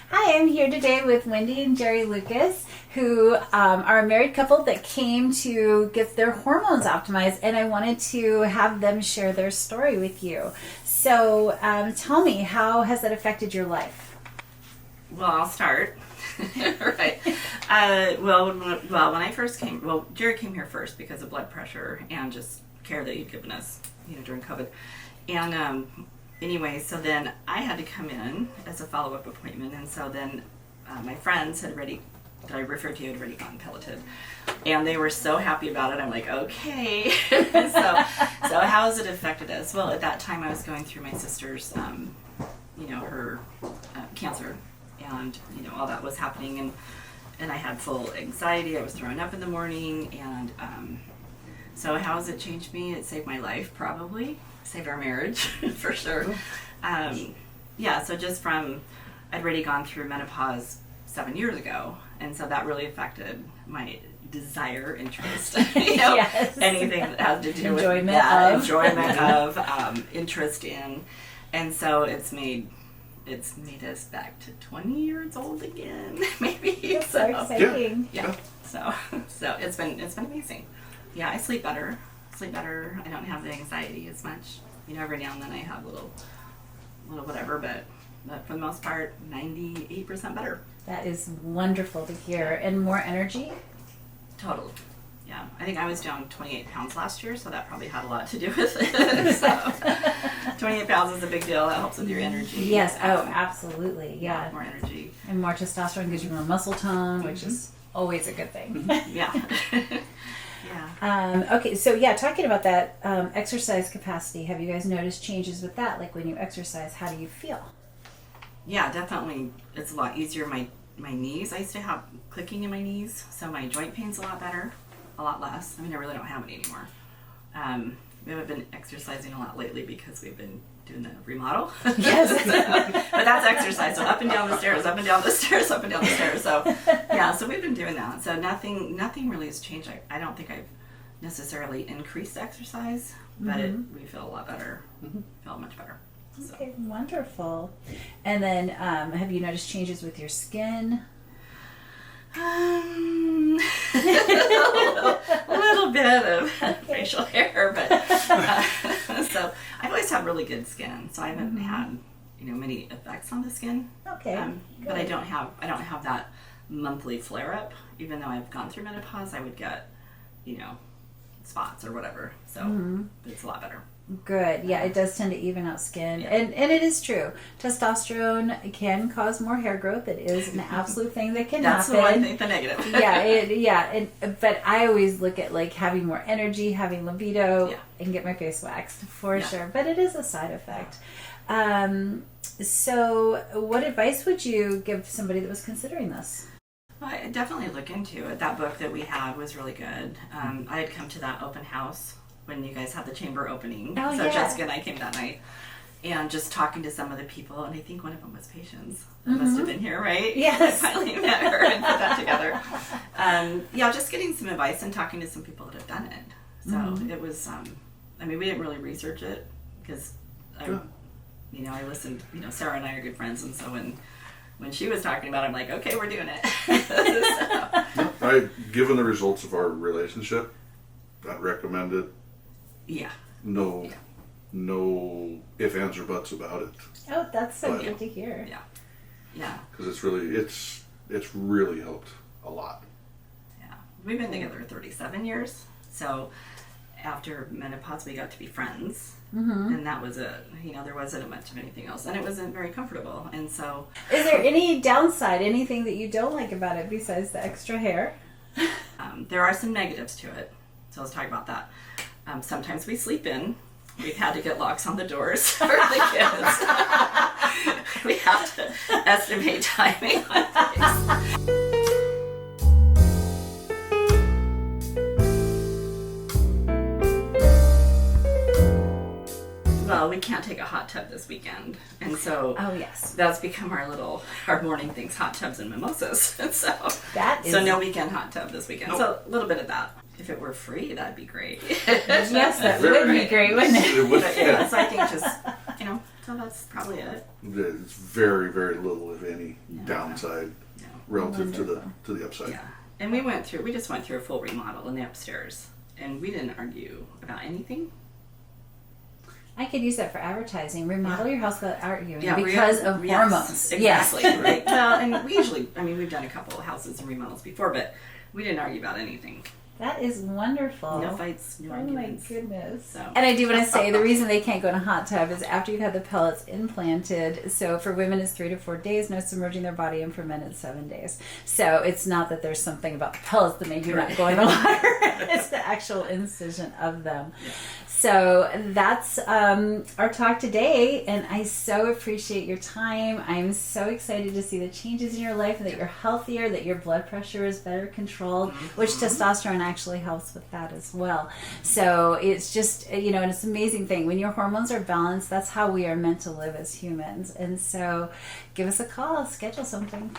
Hi, I'm here today with Wendy and Jerry Lucas, who are a married couple that came to get their hormones optimized, and I wanted to have them share their story with you. So tell me, how has that affected your life? Well, I'll start. Right. When I first came, Jerry came here first because of blood pressure and just care that he'd given us, during COVID. And anyway, so then I had to come in as a follow-up appointment, and so then my friends that I referred to had already gotten pelleted, and they were so happy about it. I'm like, okay. so how has it affected us? Well, at that time I was going through my sister's, her cancer, and all that was happening, and I had full anxiety. I was throwing up in the morning, and so how has it changed me? It saved my life, probably. Saved our marriage, for sure. So just I'd already gone through menopause 7 years ago, and so that really affected my desire, interest, Yes. anything that has to do Enjoyment with that, of. enjoyment of, interest in, and so it's made us back to 20 years old again, maybe. That's so exciting. Yeah. So it's been amazing. Yeah, I sleep better. I don't have the anxiety as much. Every now and then I have a little whatever, but for the most part, 98% better. That is wonderful to hear. And more energy? Totally. Yeah. I think I was down 28 pounds last year, so that probably had a lot to do with it. So 28 pounds is a big deal. That helps with your energy. Yes. Oh, absolutely. Yeah. More energy. And more testosterone gives you more muscle tone, which is always a good thing. Yeah. Okay, so talking about that exercise capacity, have you guys noticed changes with that? Like when you exercise, how do you feel? Yeah, definitely. It's a lot easier. My knees, I used to have clicking in my knees, so my joint pain's a lot better, a lot less. I mean, I really don't have it anymore. We haven't been exercising a lot lately because we've been doing the remodel. Yes. But that's exercise, so up and down the stairs, up and down the stairs, up and down the stairs. So so we've been doing that. So nothing really has changed. I don't think I've necessarily increased exercise, but we feel a lot better. Feel much better. So. Okay, wonderful. And then have you noticed changes with your skin? A little bit of facial hair, but so I've always had really good skin, so I haven't had many effects on the skin. Okay, but I don't have that monthly flare up. Even though I've gone through menopause, I would get spots or whatever. So it's a lot better. Good. Yeah, it does tend to even out skin. Yeah. And it is true. Testosterone can cause more hair growth. It is an absolute thing that can That's happen. That's the one thing, the negative. But I always look at like having more energy, having libido, and get my face waxed for sure. But it is a side effect. So what advice would you give somebody that was considering this? Well, I definitely look into it. That book that we had was really good. I had come to that open house when you guys had the chamber opening. Oh, so yeah. Jessica and I came that night, and just talking to some of the people, and I think one of them was Patience. That must have been here, right? Yes. I finally met her and put that together. Just getting some advice and talking to some people that have done it. So it was, we didn't really research it because I listened, Sarah and I are good friends, and so when she was talking about it, I'm like, okay, we're doing it. Given the results of our relationship, I'd recommend it. Yeah. No ifs, ands, or buts about it. Oh, that's so good to hear. Yeah. Yeah. Because it's really helped a lot. Yeah. We've been together 37 years. So after menopause, we got to be friends. And that was it. There wasn't much of anything else. And it wasn't very comfortable. And so... Is there any downside, anything that you don't like about it besides the extra hair? There are some negatives to it. So let's talk about that. Sometimes we sleep in. We've had to get locks on the doors for the kids. We have to estimate timing on things. Well, we can't take a hot tub this weekend, and so that's become our morning things: hot tubs and mimosas. And so no weekend hot tub this weekend. Nope. So a little bit of that. If it were free, that'd be great. Yes, that would be great, wouldn't it? It would. Yeah, so I think just so that's probably it. It's very, very little, if any, downside No. relative Wonderful. to the upside. Yeah. And we just went through a full remodel in the upstairs, and we didn't argue about anything. I could use that for advertising. Remodel your house without arguing Yeah, because of yes, hormones. Exactly. Yes. Right. Well, and we usually, we've done a couple of houses and remodels before, but we didn't argue about anything. That is wonderful. No fights, no Oh my arguments. goodness. So. And I do want to say the reason they can't go in a hot tub is after you've had the pellets implanted. So for women it's 3 to 4 days, no submerging their body, and for men it's 7 days. So it's not that there's something about the pellets that made you not go in the water. It's the actual incision of them. Yeah. So that's our talk today, and I so appreciate your time. I'm so excited to see the changes in your life, and that you're healthier, that your blood pressure is better controlled, which testosterone actually helps with that as well. So it's just, and it's an amazing thing. When your hormones are balanced, that's how we are meant to live as humans. And so give us a call, schedule something.